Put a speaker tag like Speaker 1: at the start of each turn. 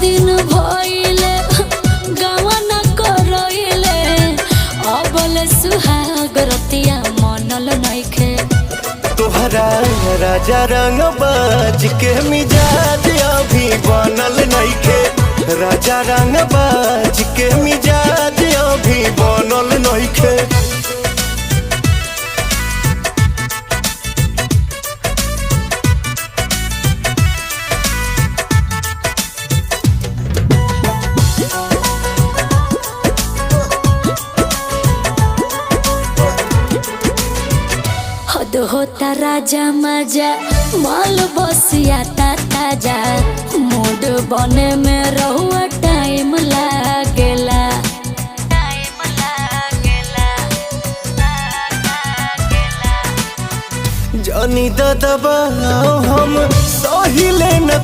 Speaker 1: दिन भइले गावा न करइले अबल सुहाग रतिया मनल नइखे।
Speaker 2: तोहरा राजा रंग बाज के मिजाज अभी बनल नइखे। राजा रंग बाज के मिजाज अभी बनल नइखे।
Speaker 1: हद होता राजा मजा माल बसिया ताजा मूड बने में रहुआ टाइम लागेला।
Speaker 2: जानी दादा हम सही ले न